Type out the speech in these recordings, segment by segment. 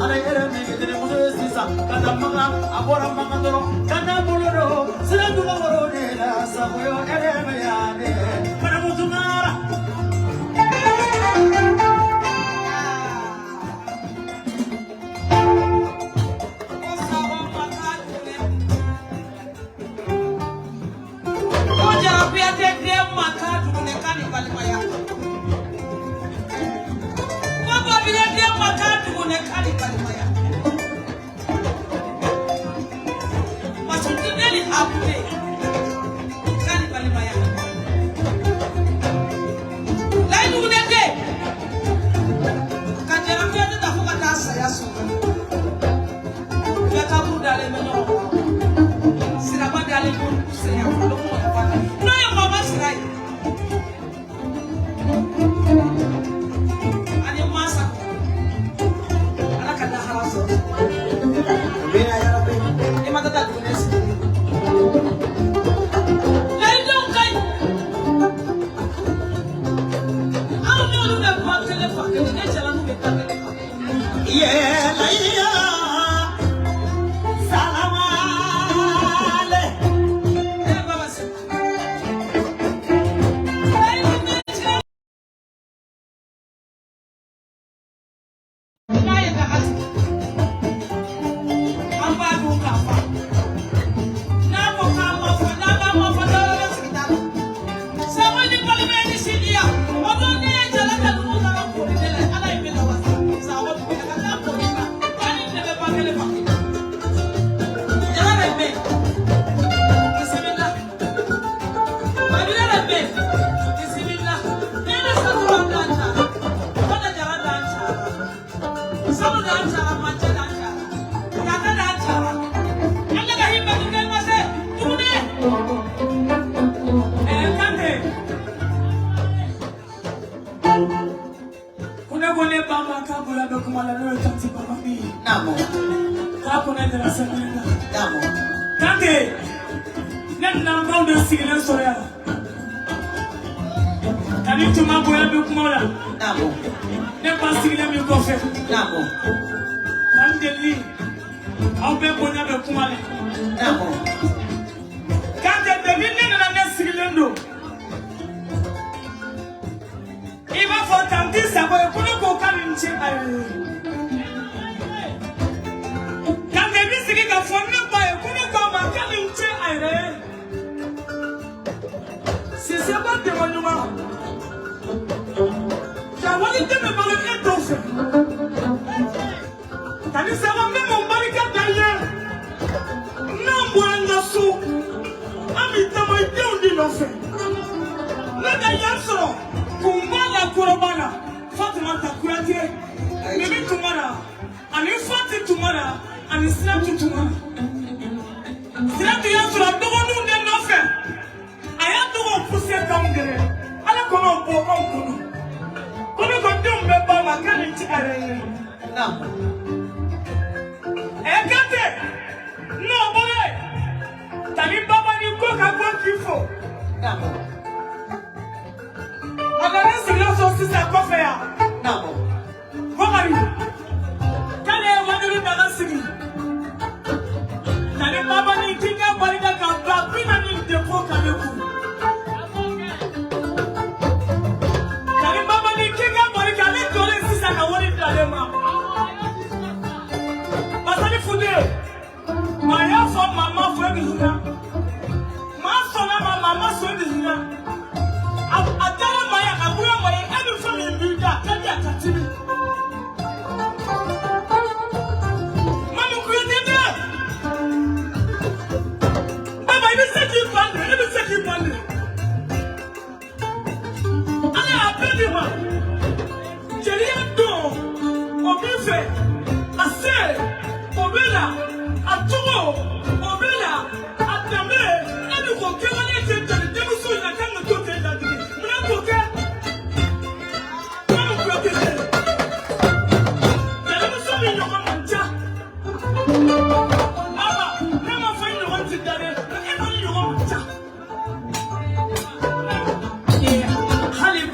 ala era mi gidene muso sisa kada manga abora manga doro kada buloro sira duma moro ne la saboyo ere me yane para mutungara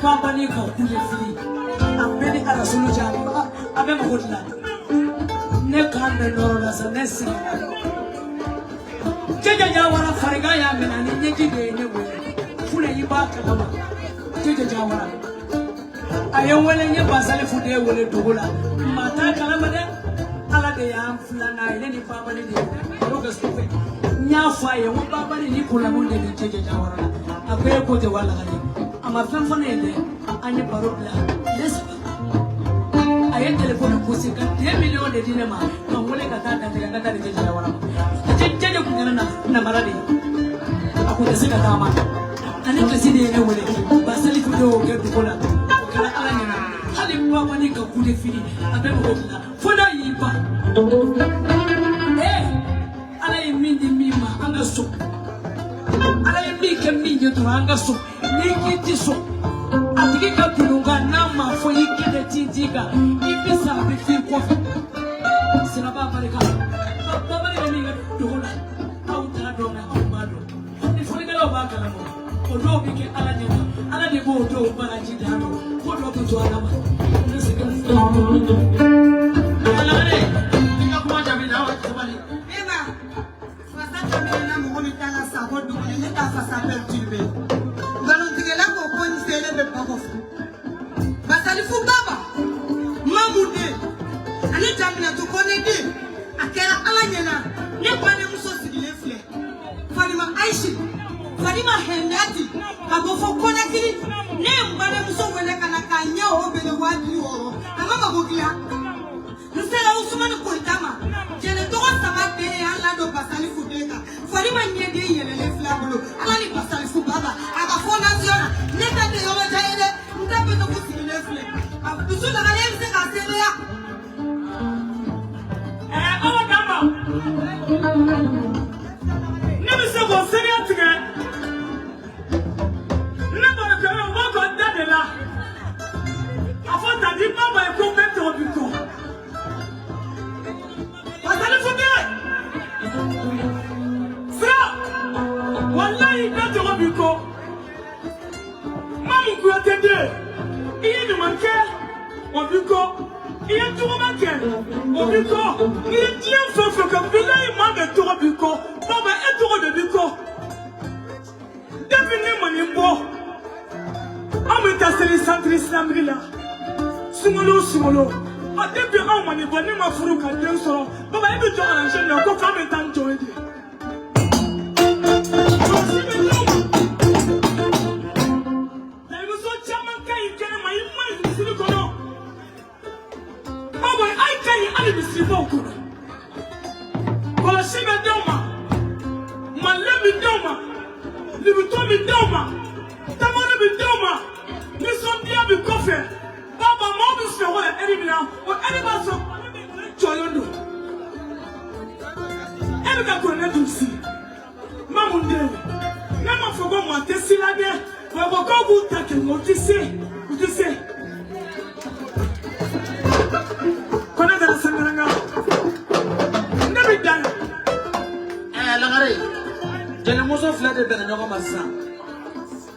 company ko kule free ameni ala solo jani abem hodla nekan de loro sa nesi jeje jawara fariga ya mena ni nyeji de ne wele fule yiba kalama jeje jawara ayo wele nye basale fude wele dogola mata kalama de ala de ya fulana ile ni baba ni de roga stofe nya fa ye wo baba ni kula mun de jeje jawara akwai ko te wala gani ama fanfane de anye parobla lesa aye telephone kusi ka 10 million de dinema ma wole ka tata de ngata de jeje jawara jeje kunyana na maradi akuta sika kama ani kasi de ne wole basali fudo ke dogola kala ala nyana hali baba ni ka kude fili abe mo kula foda yipa ala yimindi mima anga so ala yimike minje to anga so niki so atiki ka tulunga nama fo yikede tintika ibisa be fi ko sina baba le ka baba le mi dogola au ta do na au mado ni fo ngalo ba kala mo o do bi ke ala nyama ala de bo do bara jidano ko do ko to ala ma ni sika ala re ni ka kuma jabi na wa tabali eba fasa kamera na mo mi tala sa ko do ni ta fasa perturbe ngalo tigela ko ko ni sele be pa ko basali fu baba mamude ani jamina to konedi akera ala nyana ne bane muso sigile fle Fadima Aishi Fadima Hendati kabofo konakili ne mbane muso wele kana kanya o bele wadi oro amama gogila nsela usumani koitama jene togo sabate ala do basali fu beka Fadima nyede yelele flabolo ala ni basali fu baba aka fona ziona neta de yoma jaide ndabe to kusigile fle abusu la gale mse ka sele ya awa kama nebe se go sele atike nebe ko wo ko dade la afota di baba e ko beto biko basali fu be fra wallahi beto biko mamu ku atende iye ni manke obiko iye tuwo manke obiko iye dien fofo ka bilayi ma be to biko baba e to de biko devine manimbo amita seli centre islamique la sumolo a depuis un manimbo ni ma furu ka den soro baba e be to arrange na ko ka me tan joidi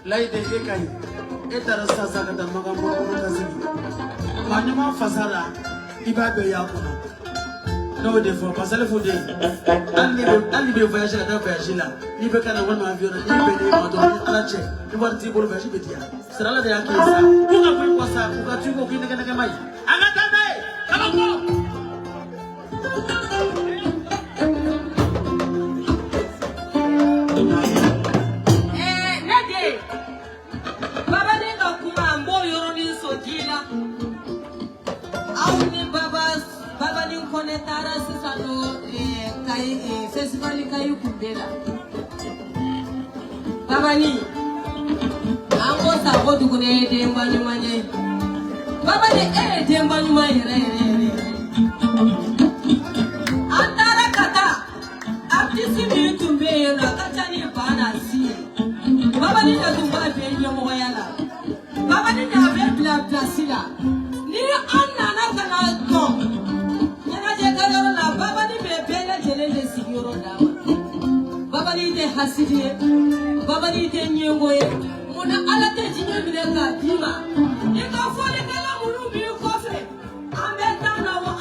laide ekai etara sasa kata magambo kazibu manima fasala ibabe yakono no de fo pasale fo de ali be voyage kata voyage la ni be kana wona avion ni be de moto ala che ni warti bolo voyage be dia sera la de yakisa ko ka ko sa ko ka tuko kinde kana mai anga tande kama ko festival kayu kundela babani ango sa go dugune de mbani manye babani de mbani manye re andara kata artisi mi tumbe na katani bana si babani da tumba be nyomo yala babani da be bla plasila ni anna na kana to yana je kala la babani be bele jelele sigiro dawa babani de hasidi babani de nyengoye mona ala te jinye bilenga dima ni ka fole kala mulu bi kofe ambeta na wo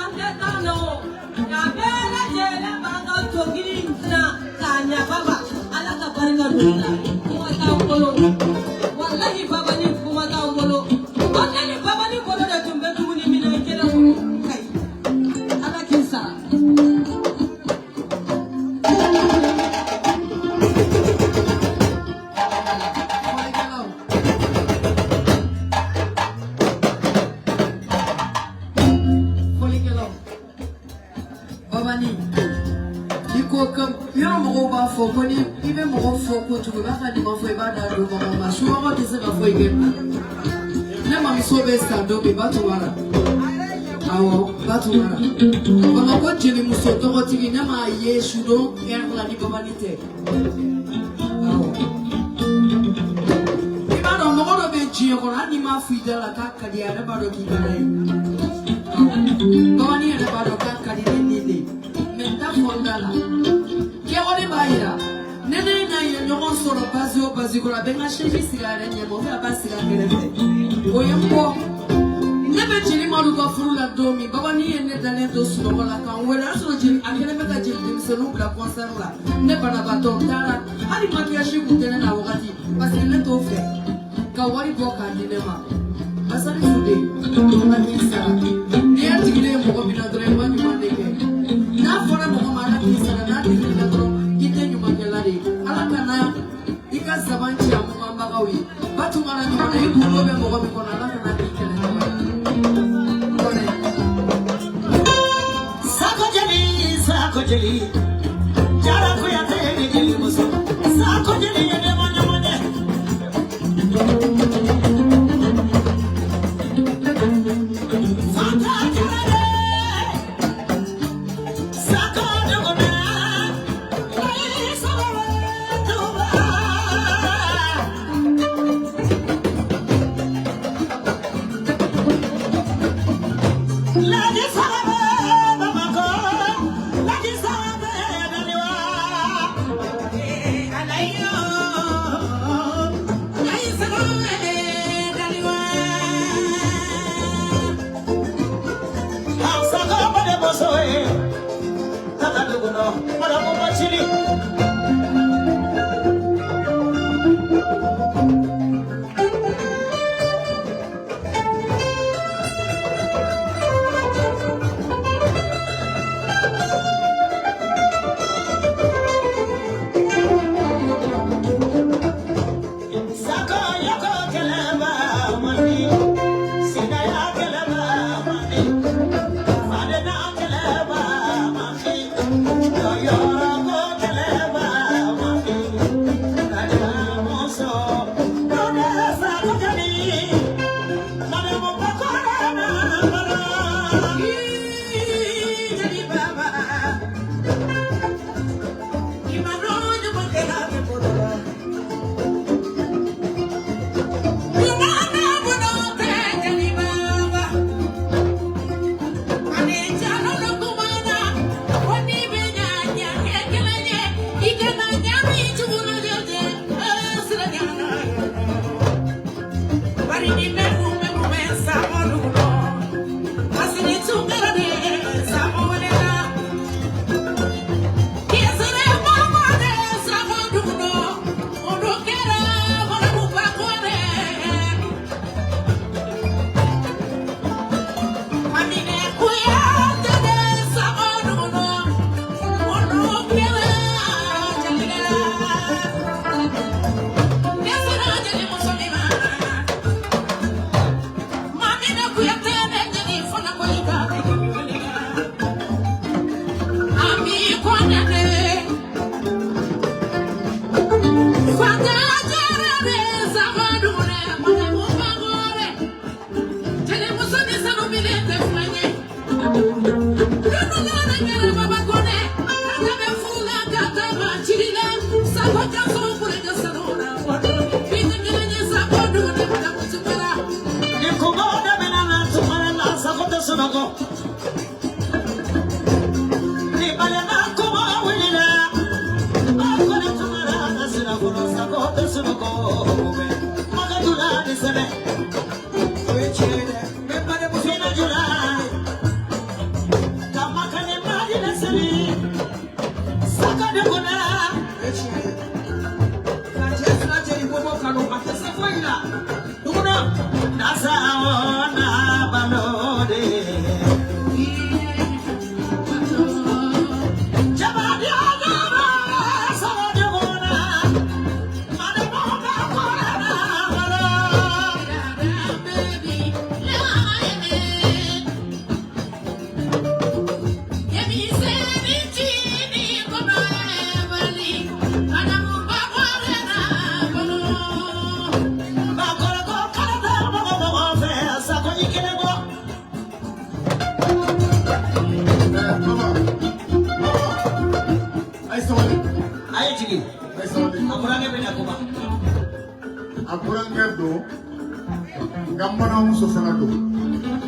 kambana muso fana do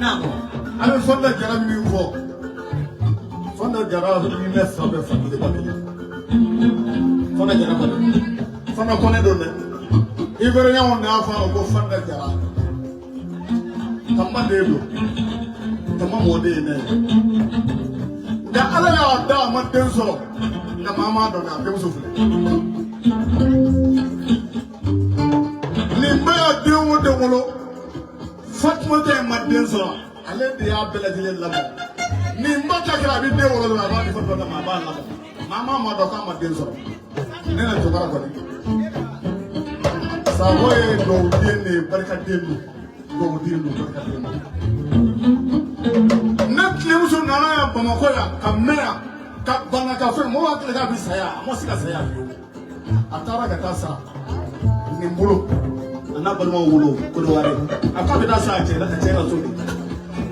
namo ale fonda jara min fo fonda jara min ne sabe famille ba fonda jara ba fonda kone do ne ibere nyawo na fa ko fonda jara tamba de do tamba mo de ne da ala ya da ma den so na mama do na dem so fule limba ya den de wolo Fatma de ma den so ale de ya bela de la mo ni mbata kala bi de wolo na ba di foto na ma ba la mama ma do ka ma den so ne na to bara ko ni sa hoye do de ne barka de lu do de lu barka de lu na kilemuso nana ya Bamako ya kamera ka bana ka fe mo wa ka bi saya mo sika saya yo atara ka ta sa ni mbulu na balma wulo ko do ware aka bi da sa ce na ce na so ni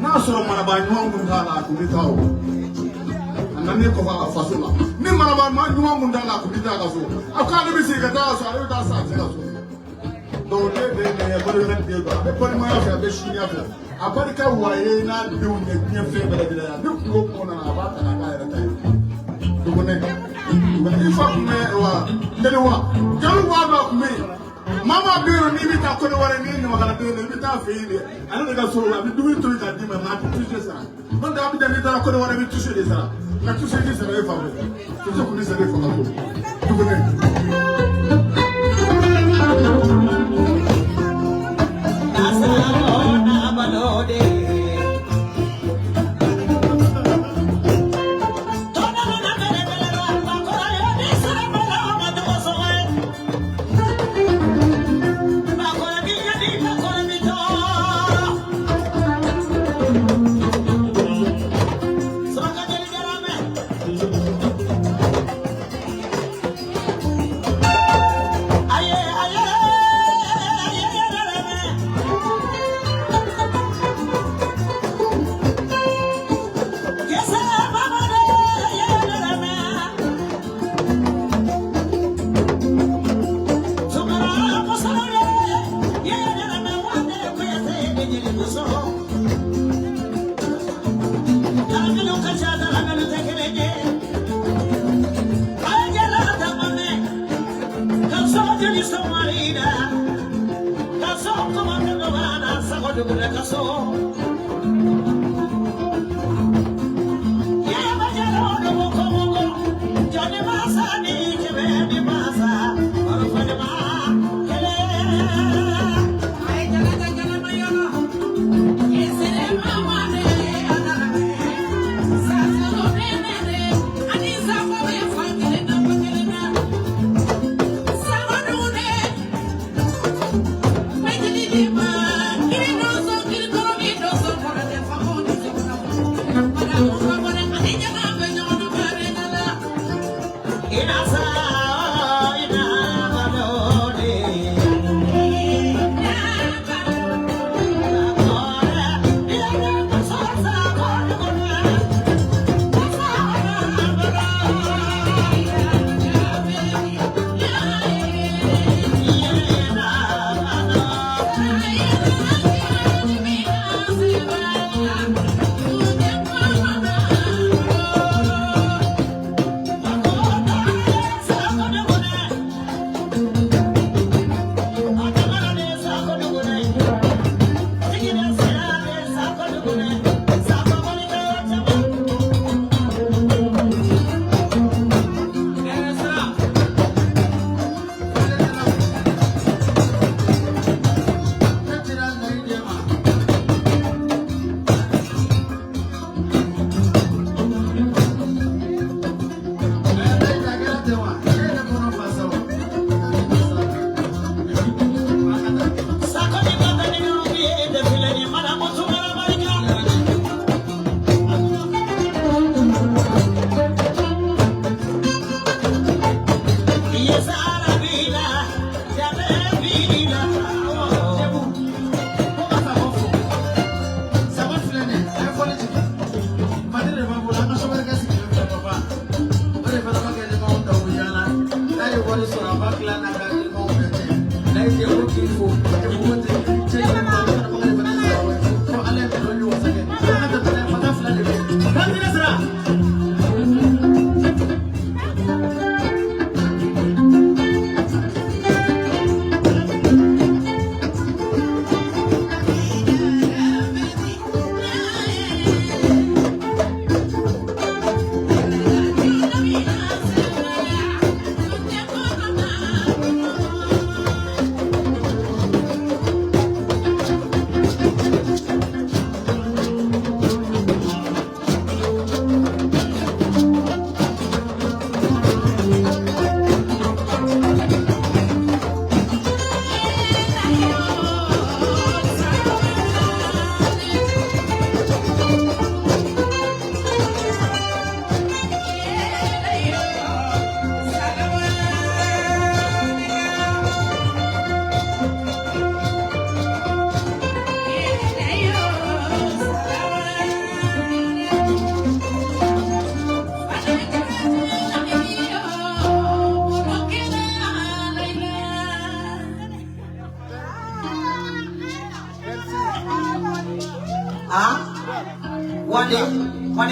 na so mana ba nyu mun ta la ku ni tawo annan ne ko fa fasula ni mana ba ma nyu mun ta la ku ni ta ka so aka ni bi si ka ta so ari ta sa ce ka so do de ne ko de de do ko ma ya fa be shi ya fa abarika waye na de un ne fe bele bele ya duk ko na ba ta na ka ya ta do ne ifa me wa de wa jalu wa ba ku me mama biro ni bita ko wala ni ni magala de ni bita fe ile ana daga so wa bi duwi to ka di ma ma tu sera man da bi da ni da ko wala bi tu sera na tu sera e fa be tu so ku ni sera e fa ko du ne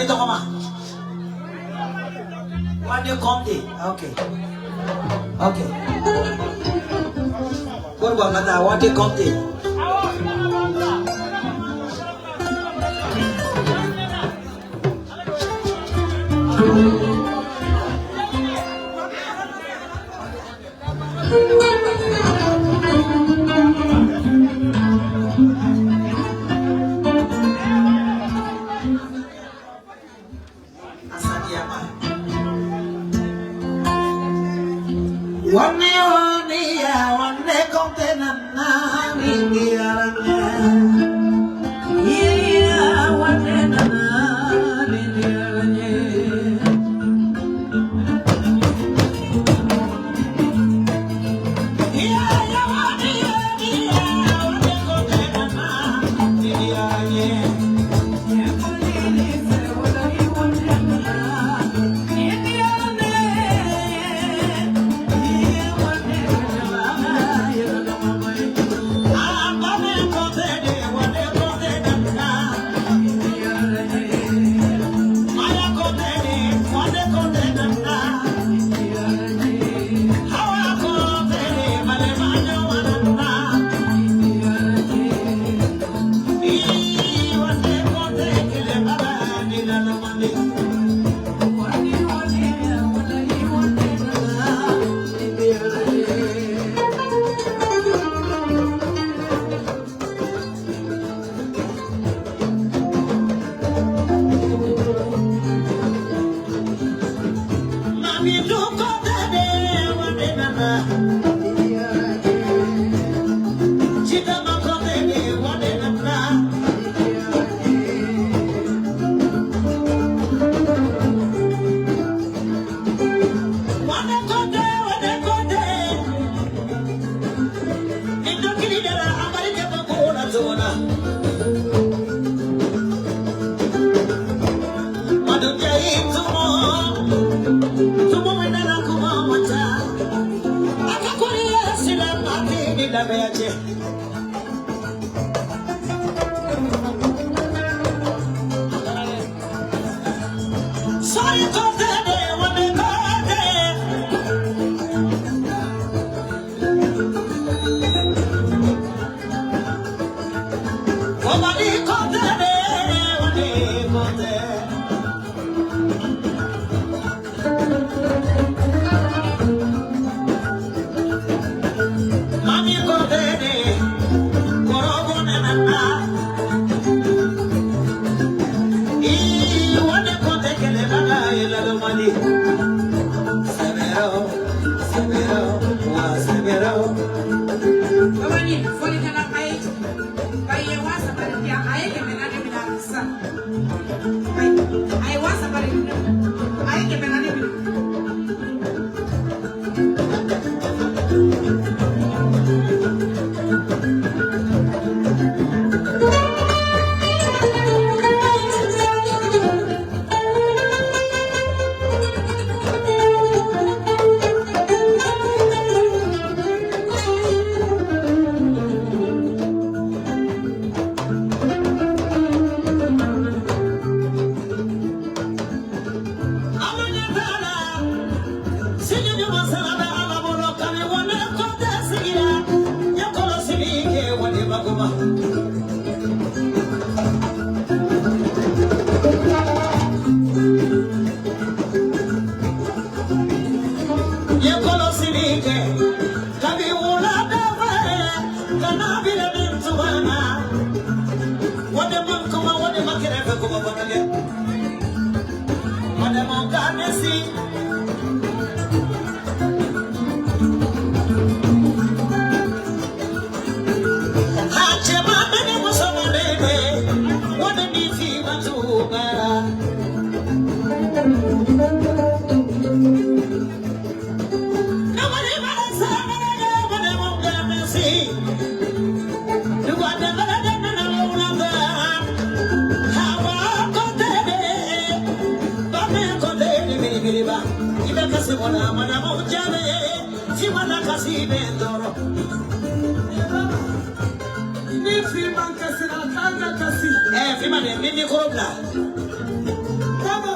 Wani to koma. Wani komde. Okay. Okay. What about Mata? Wani komde.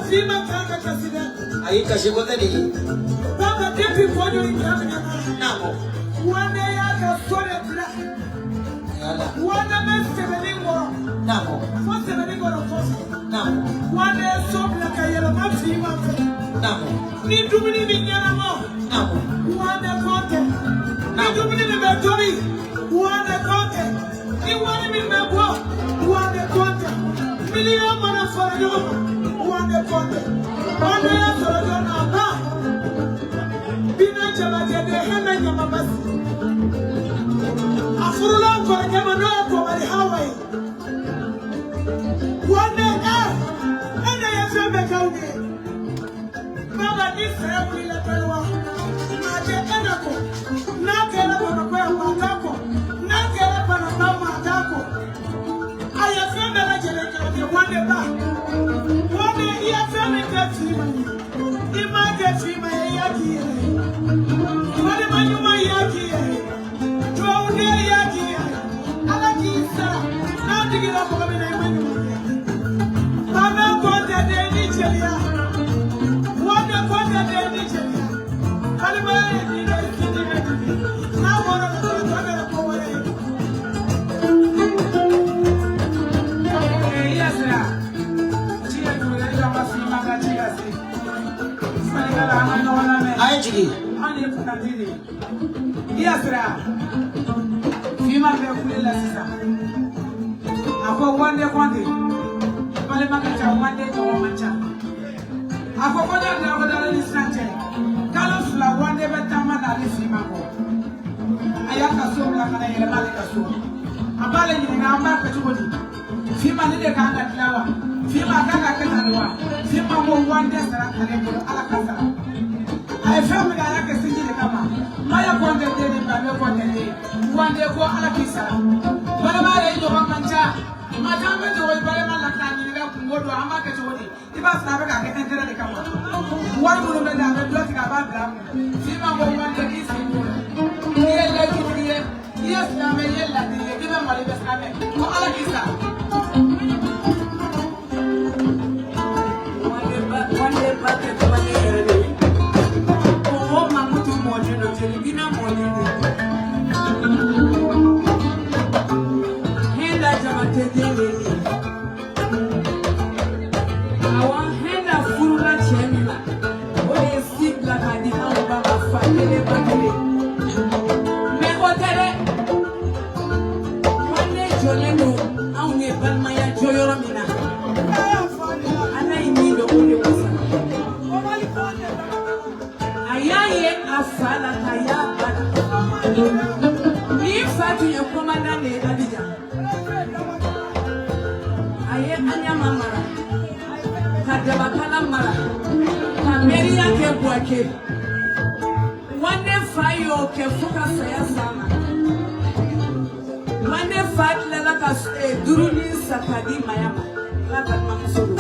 Fima kaka kasida. Ayi kasi ko tadi. Baba depi kono inamina. Namo. Wane ya kasore bla. Yala. Wane meste beningo. Namo. Fosse beningo no fosse. Namo. Wane sobla kayela mafima fe. Namo. Ni dumini ni nyana mo. Namo. Wane kote. Ni dumini ni betori. Wane kote. Ni wane mi mebo. Wane kote. Milion mana fara nyoma. Wane kote. Wane ya fara nyoma. Bina jama jade hana nyama basi. Afurula kwa nyama no kwa wali Hawaii. Wane ene ya fembe kaunge. Baba ni sehemu ile pelwa. Maje enako. Nakela kwa kwa matako. Nakela kwa mama matako. Aya fembe la jeleke wane ba. Wane iya fembe kafima. Ima kafima yaki. Wane manyuma yaki. Tuaunde yaki. Ala kisa. Na digira kwa mina manyuma. Baba kote de ni chelia. Wane kote de ni chelia. Kalima ni de kiti kiti. Na wana kote de kwa wale. Yes sir. Chia kuelewa mafima katika si. Sasa ana wana me. Ayi jigi. Ani kutandini. Yes sir. Fima be kulela sasa. Ako wande kwande. Pale makacha wande kwa macha. Ako koda na koda ni sanje. Kala fula wande betama na le fima ko. Ayaka so la kana yele male kaso. Abale ni ngamba kachukodi. Fima ni de kanga tilawa. Fima kanga ketanwa. Fima mo wande sara kale ko ala kasa. Ay femme da la kesinji de kama. Maya konde de ni babe konde de. Wande ko ala kisa. Bala male yo mancha. Majambe de wai bale mala kani ni ga kungodo ama kachukodi. Iba sabe ka ke entera de kama. Wani mo be da be block ka ba bla. Fima mo wande kisi ko. Niye le kiti yes na me yella de gibe mali be sabe. Ko ala kisa. Wande ba ke ko ni ere. Oh mamutu mo ni no telebina mo ni. Henda jama tedele. Awa henda furula chemila. Ole sigla kadi amba ba fatele bakele. Me hotere. Wande joleno aune balmaya joyoro mina. Ana imido ole wasa. Ayaye afala kaya bana. Ni fatu ya komanda ne Abidjan. Aye anya mamara. Kadaba kala mara. Kameria ke buake. Wande fayo ke fuka saya sama. Wande fat la ka duruni sakadi mayama. La ka mamsuru.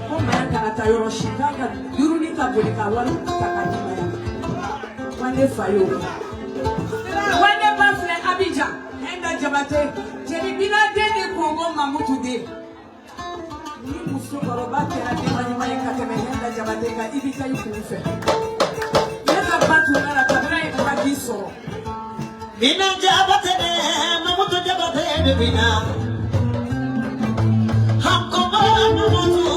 Ko maya kana tayoro shikaka duruni ka bolika walu sakadi mayama. Wande fayo. Wande bafle Abidjan. Enda jabate. Jeri bina deni Kongo mamutu de. Ni muso koroba kera de manyuma kateme enda jabate ka ibita yukufe. Yaka batu na kabra ibagiso. Bina jabate de mamutu jabate de bina. Hamko mamutu.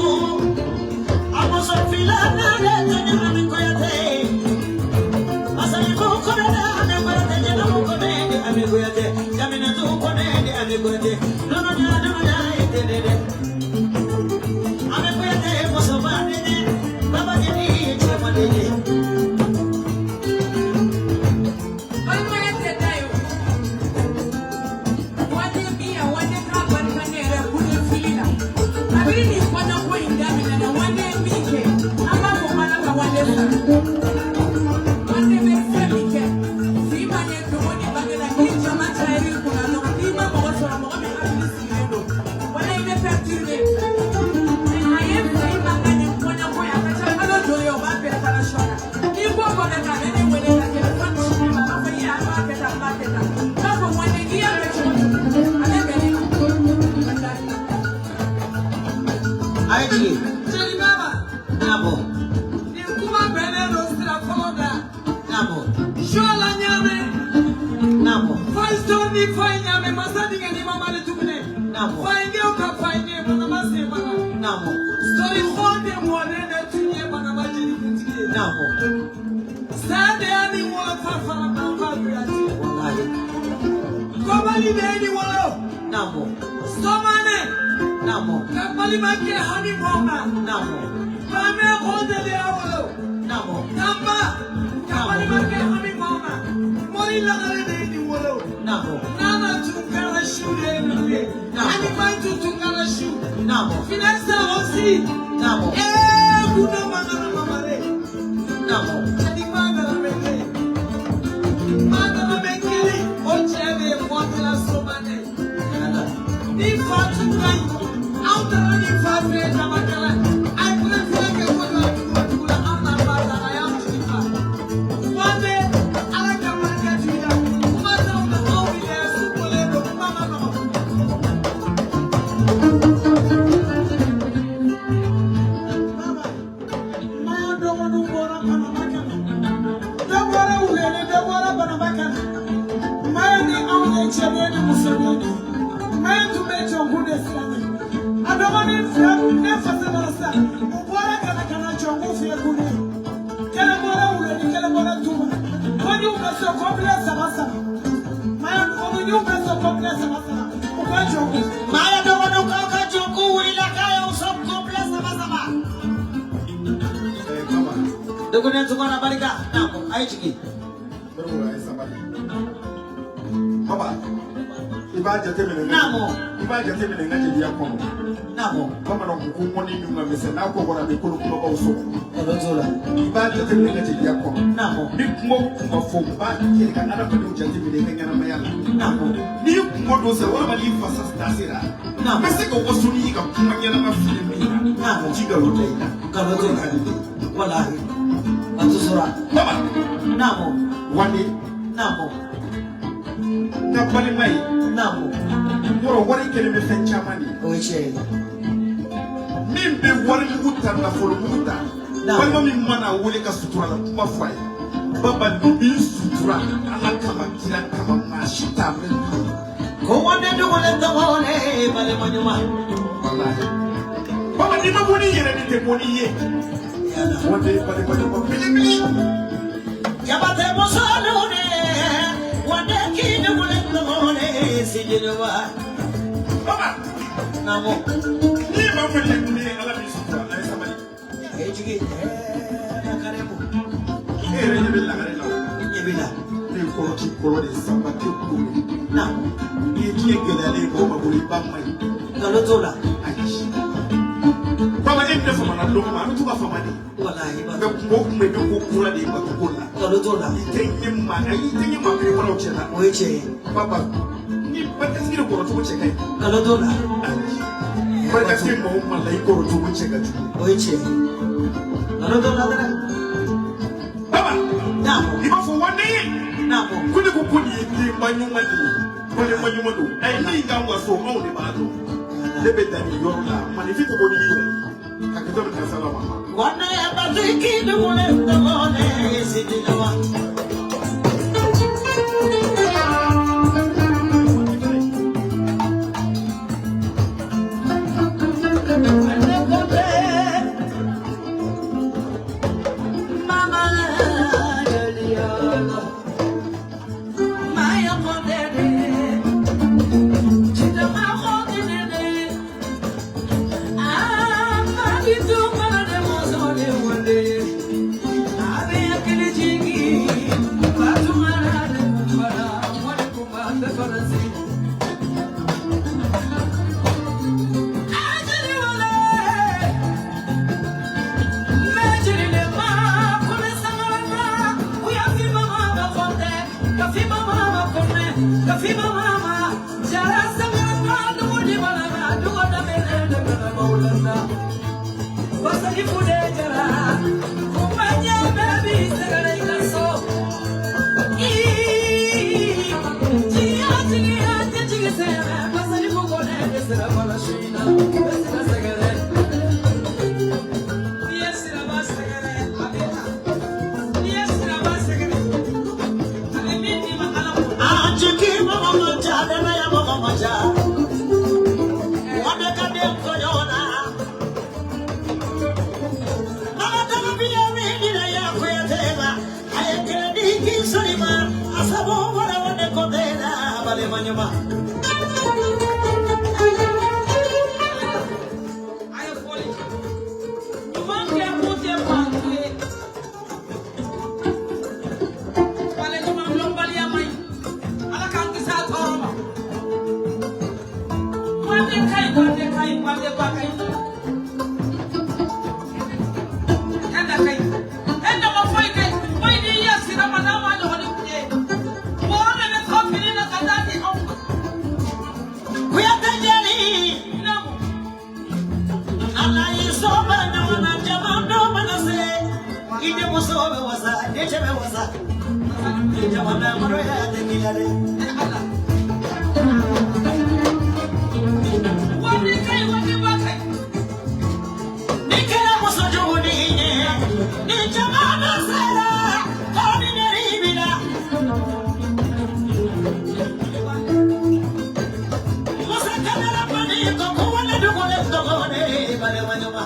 Amo sofila na de tena mikoyate. Asali ko na na barate jana ko de amikoyate. Jamina tu ko de amikoyate. No no ya no ya ite de. Amikoyate ko sobane de. Baba jeni chama de. Nabo. Ni kuma bene no stra foda. Nabo. Shola nyame. Nabo. Faisto ni fai nyame masadi ngani mama le tukune. Nabo. Fai ngeo ka fai ne mana mase mana. Nabo. Story khode mo ne ne tunye mana majini kutiye. Nabo. Sade ani wala fa fa na fa yati. Wallahi. Komali ne ni wala. Nabo. Somane. Nabo. Kamali make hani moma. Nabo. Mame khode le awalo. Nabo. Tamba. Kamali make hani moma. Mori la gare ne ni wala. Nabo. Nana tukara shude ne. Ani bantu tukara shu. Nabo. Finessa aussi. Nabo. Kuna magana mamare. Nabo. Jadi magana meke. Magana meke. Ochebe fote la somane. Ni fatu kai. Autara ni fatu na makala. Ai kule fake kono kula ama bata na ya mtifa. Wande ala kama katuida. Kumata una au ile supole do mama no. Maya dogo kaka jongu wila kaya usop kompleks sama-sama. Mama, Dogo ni tukana barika. Nabo. Ayo ciki. bermula sabar. Mama, iba jate mene. Nabo. Iba jate mene ngaji dia kono. Nabo. Mama no kukumoni nyuma mese na ko gora be kono kuma ba uso. Ebezola. Iba jate mene ngaji dia kono. Nabo. Ni kuma kuma fo ba ke ka ana pa du jate mene ngana mayala. Nabo. Ni kuma do se wala bali fasa stasira. Nabo. Mese ko wasu ni ka kuma ngana ma filmi. Nabo. Jiga rotaina. Kalotela. Wallahi. Atusura. Mama, Nabo. wani Nabo. na bali mai. Nabo. Yoro wari kele me fen chamani. Oiche. Min be wari muta na folo muta. Naam. Walma min mana wole ka sutura la kuma fay. Baba ni sutura ala kama kila kama mashita men. Ko wande dogo le tawone bale manyuma. Wallahi. Baba ni ma boni yere ni te boni ye. Yala. Wonde bale manyuma bili bili. Yabate mosalone. Wande ki dogo le tawone sijewa. Baba Nabo. ni ma fele ni ala bi sutura ay samali. Ayo ciki. Nakaremu. Ere ni billa gare law. Yebila. Ni ko ki ko de samba ke ko. Nabo. Ni ki gelale ko ma buri bamai. Kalotola. Aishi. Baba ni de fama na do ma tu ba fama ni. Wallahi ba. Be ko me be ko kula de ba ko la. Kalotola. Tenyima ayi tenyima pe ko chela. Oiche. Baba ni bata sire ko to che kai. Kalotola. Bata sire mo ma lai ko to che ga. Oiche. Kalotola dara. Baba Nabo. iba fo wani. Nabo. Kuni ko kuni ni manyuma ni. Kuni manyuma do. Ai ni ga wa so ma ni ba do. Lebe dani yoro la manifito ko ni yo. Akato ka salama. Wande batiki dogo le tawone sijewa. Mama Juliano. Maya Kodere. Chita ma Kodere. Ah, Magi tu mana de mozole wale. Abe akili jigi. Ine musobe wasa, nechebe wasa. Jamana maro ya dengilare. Wani kai wani bakai. Nikela musojo ni ni jamana sera. Kani neribila. Musa kamera pani ko kuwale dugole dugole bale wanyuma.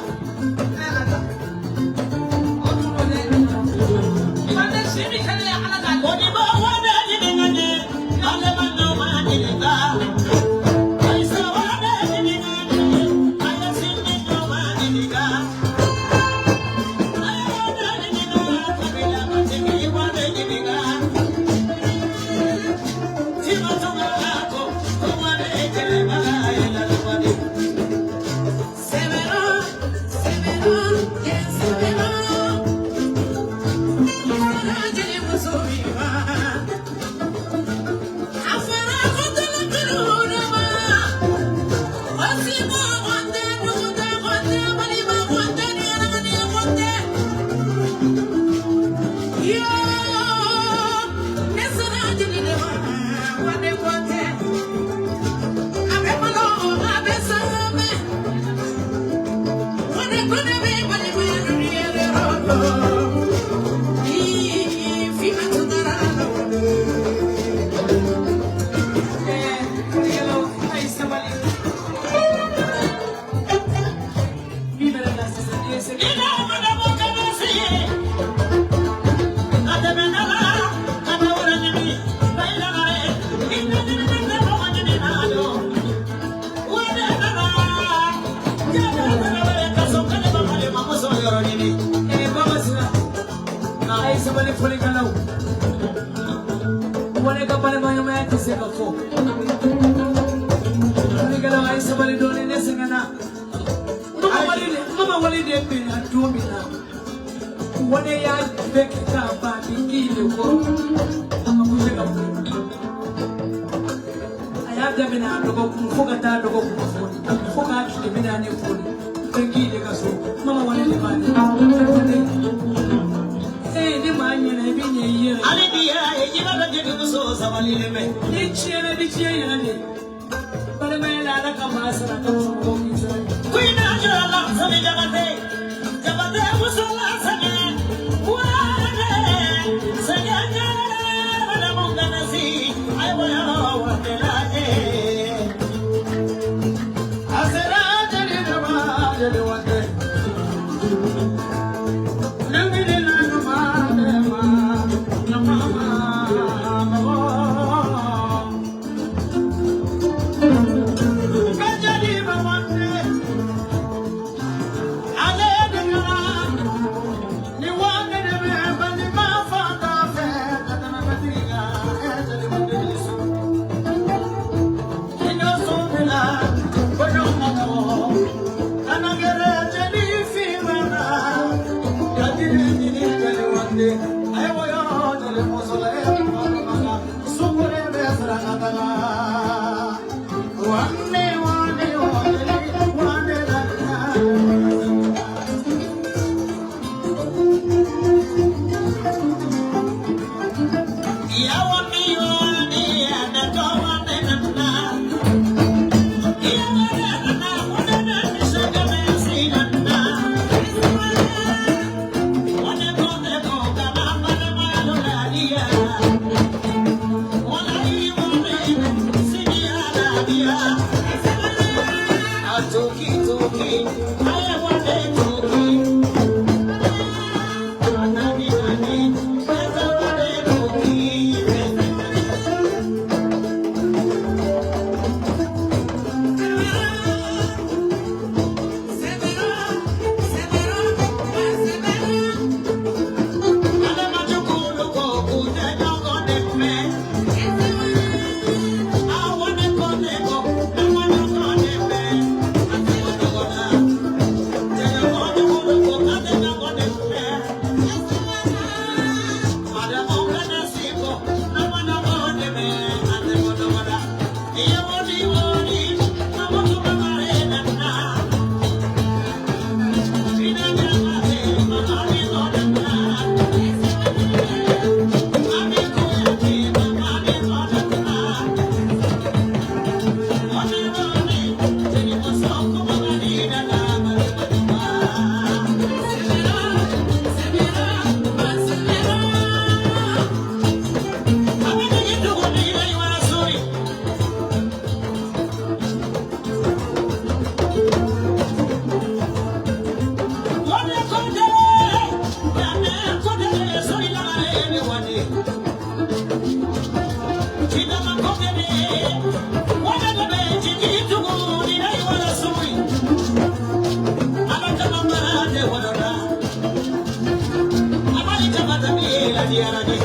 ziarani.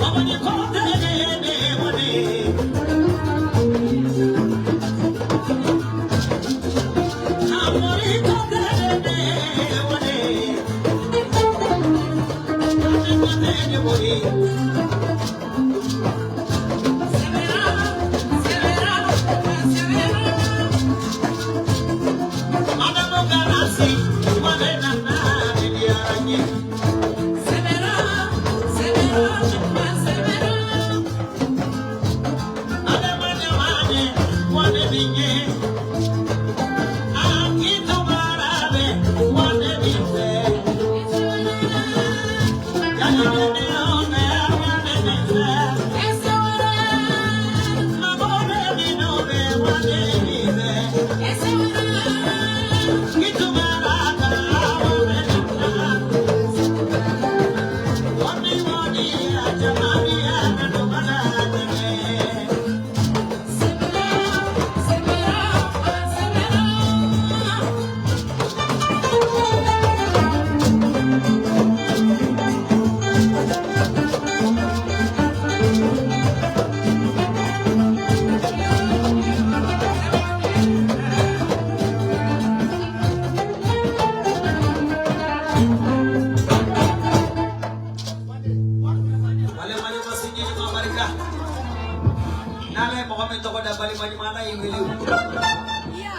Wabani kote ne wani. Amori kote ne wani. Ne wani. Bali mana yang beliau? Iya,